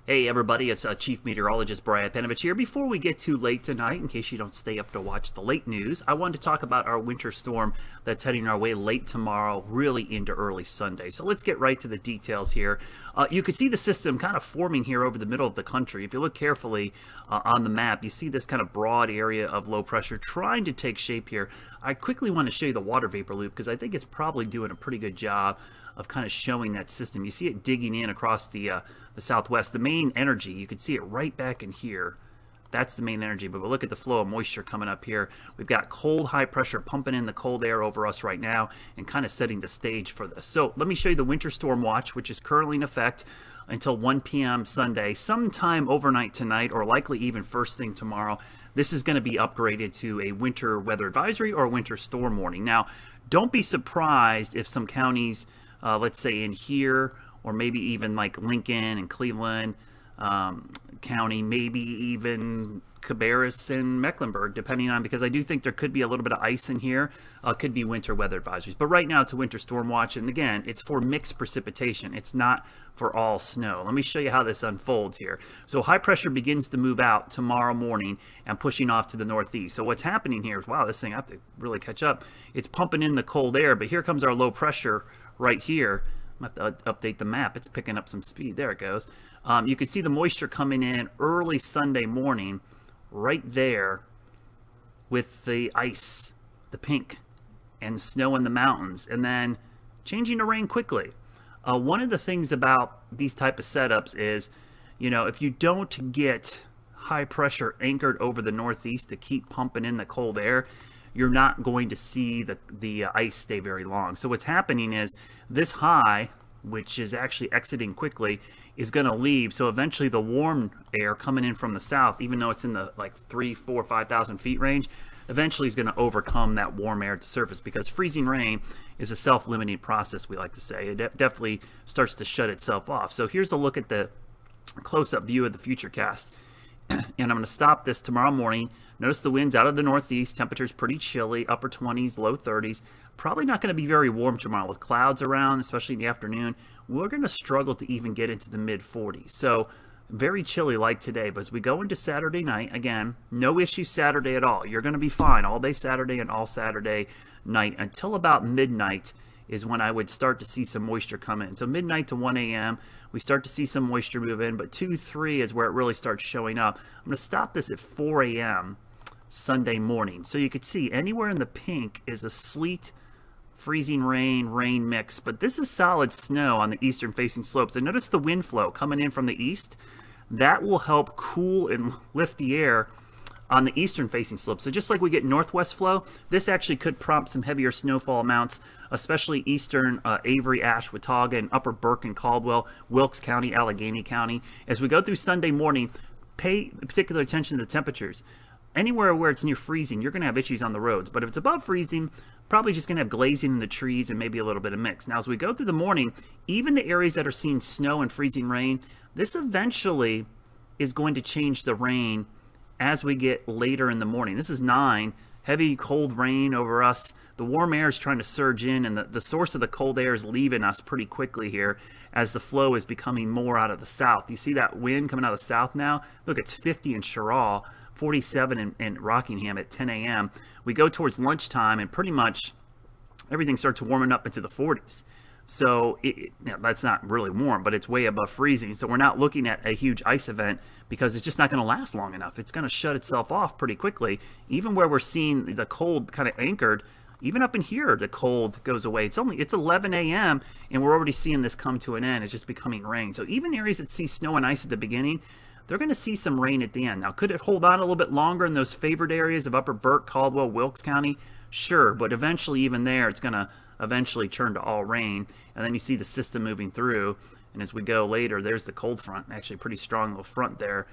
Hey everybody, it's Chief Meteorologist Brad Panovich here. Before we get too late tonight, in case you don't stay up to watch the late news, I wanted to talk about our winter storm that's heading our way late tomorrow, really into early Sunday. So let's get right to the details here. You can see the system kind of forming here over the middle of the country. If you look carefully on the map, you see this kind of broad area of low pressure trying to take shape here. I quickly want to show you the water vapor loop because I think it's probably doing a pretty good job of kind of showing that system. You see it digging in across the southwest. The main energy, you can see it right back in here. That's the main energy, but we'll look at the flow of moisture coming up here. We've got cold, high pressure pumping in the cold air over us right now and kind of setting the stage for this. So let me show you the winter storm watch, which is currently in effect until 1 p.m. Sunday, sometime overnight tonight, or likely even first thing tomorrow. This is going to be upgraded to a winter weather advisory or a winter storm warning. Now, don't be surprised if some counties, let's say in here, or maybe even like Lincoln and Cleveland County, maybe even Cabarrus and Mecklenburg, depending on, because I do think there could be a little bit of ice in here, could be winter weather advisories. But right now it's a winter storm watch, and again, it's for mixed precipitation. It's not for all snow. Let me show you how this unfolds here. So high pressure begins to move out tomorrow morning and pushing off to the northeast. So what's happening here is, wow, this thing, I have to really catch up. It's pumping in the cold air, but here comes our low pressure right here. I have to update the map. It's picking up some speed. There it goes. You can see the moisture coming in early Sunday morning right there with the ice, the pink, and snow in the mountains, and then changing to rain quickly. One of the things about these type of setups is, you know, if you don't get high pressure anchored over the northeast to keep pumping in the cold air, you're not going to see the ice stay very long. So what's happening is this high, which is actually exiting quickly, is going to leave. So eventually the warm air coming in from the south, even though it's in the like 3, 4, 5,000 feet range, eventually is going to overcome that warm air at the surface, because freezing rain is a self-limiting process, we like to say. It definitely starts to shut itself off. So here's a look at the close-up view of the Futurecast. And I'm going to stop this tomorrow morning. Notice the winds out of the northeast. Temperatures pretty chilly, upper 20s, low 30s. Probably not going to be very warm tomorrow with clouds around, especially in the afternoon. We're going to struggle to even get into the mid 40s. So very chilly like today. But as we go into Saturday night, again, no issue Saturday at all. You're going to be fine all day Saturday and all Saturday night until about midnight is when I would start to see some moisture come in. So midnight to 1 a.m., we start to see some moisture move in, but 2, 3 is where it really starts showing up. I'm going to stop this at 4 a.m. Sunday morning. So you can see anywhere in the pink is a sleet, freezing rain, rain mix, but this is solid snow on the eastern facing slopes. And notice the wind flow coming in from the east. That will help cool and lift the air on the eastern facing slope. So just like we get northwest flow, this actually could prompt some heavier snowfall amounts, especially eastern Avery, Ashwaubenon, and upper Burke and Caldwell, Wilkes County, Allegheny County. As we go through Sunday morning, pay particular attention to the temperatures. Anywhere where it's near freezing, you're going to have issues on the roads. But if it's above freezing, probably just going to have glazing in the trees and maybe a little bit of mix. Now, as we go through the morning, even the areas that are seeing snow and freezing rain, this eventually is going to change the rain as we get later in the morning. This is 9, heavy cold rain over us. The warm air is trying to surge in, and the source of the cold air is leaving us pretty quickly here as the flow is becoming more out of the south. You see that wind coming out of the south now? Look, it's 50 in Sherrill, 47 in Rockingham at 10 a.m. We go towards lunchtime, and pretty much everything starts warming up into the 40s. So that's not really warm, but it's way above freezing. So we're not looking at a huge ice event because it's just not going to last long enough. It's going to shut itself off pretty quickly. Even where we're seeing the cold kind of anchored, even up in here, the cold goes away. It's 11 a.m. and we're already seeing this come to an end. It's just becoming rain. So even areas that see snow and ice at the beginning, they're going to see some rain at the end. Now, could it hold on a little bit longer in those favored areas of upper Burke, Caldwell, Wilkes County? Sure, but eventually even there, it's going to eventually turn to all rain. And then you see the system moving through. And as we go later, there's the cold front, actually a pretty strong little front there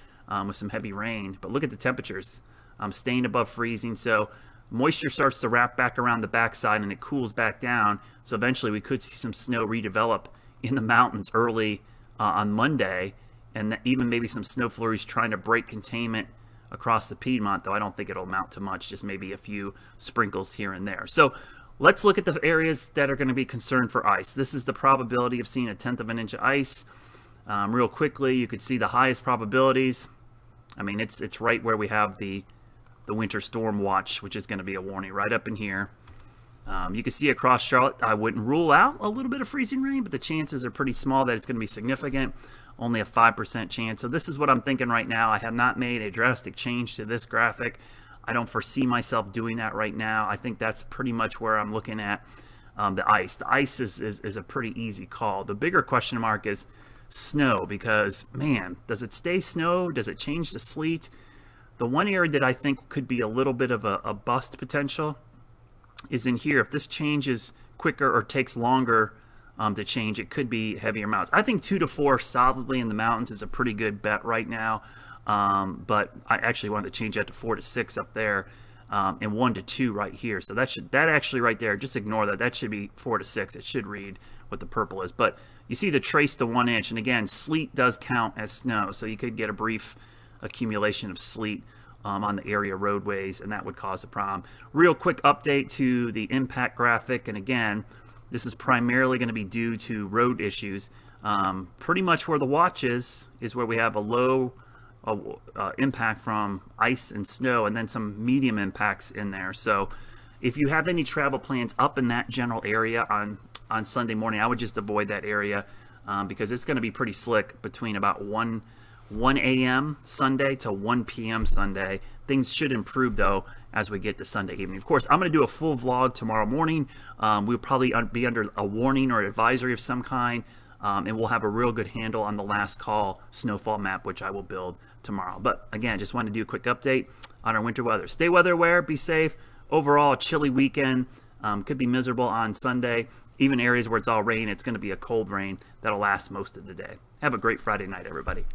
with some heavy rain. But look at the temperatures, staying above freezing. So moisture starts to wrap back around the backside and it cools back down. So eventually we could see some snow redevelop in the mountains early on Monday. And even maybe some snow flurries trying to break containment across the Piedmont, though I don't think it'll amount to much, just maybe a few sprinkles here and there. So let's look at the areas that are going to be concerned for ice. This is the probability of seeing 1/10 of an inch of ice. Real quickly, you could see the highest probabilities. I mean, it's right where we have the winter storm watch, which is going to be a warning right up in here. You can see across Charlotte, I wouldn't rule out a little bit of freezing rain, but the chances are pretty small that it's going to be significant. Only a 5% chance. So this is what I'm thinking right now. I have not made a drastic change to this graphic. I don't foresee myself doing that right now. I think that's pretty much where I'm looking at the ice. The ice is a pretty easy call. The bigger question mark is snow, because, man, does it stay snow? Does it change to sleet? The one area that I think could be a little bit of a bust potential is in here. If this changes quicker or takes longer to change, it could be heavier mountains. I think 2 to 4 solidly in the mountains is a pretty good bet right now. But I actually wanted to change that to 4 to 6 up there, and 1 to 2 right here. So that actually right there, just ignore that. That should be 4 to 6. It should read what the purple is. But you see the trace to 1 inch, and again, sleet does count as snow, so you could get a brief accumulation of sleet on the area roadways, and that would cause a problem. Real quick update to the impact graphic, and again, this is primarily going to be due to road issues. Pretty much where the watch is where we have a low impact from ice and snow, and then some medium impacts in there. So if you have any travel plans up in that general area on Sunday morning, I would just avoid that area because it's going to be pretty slick between about 1 a.m. Sunday to 1 p.m. Sunday. Things should improve, though, as we get to Sunday evening. Of course, I'm going to do a full vlog tomorrow morning. We'll probably be under a warning or advisory of some kind, and we'll have a real good handle on the last call snowfall map, which I will build tomorrow. But again, just wanted to do a quick update on our winter weather. Stay weather aware, be safe. Overall, a chilly weekend. Could be miserable on Sunday. Even areas where it's all rain, it's going to be a cold rain that'll last most of the day. Have a great Friday night, everybody.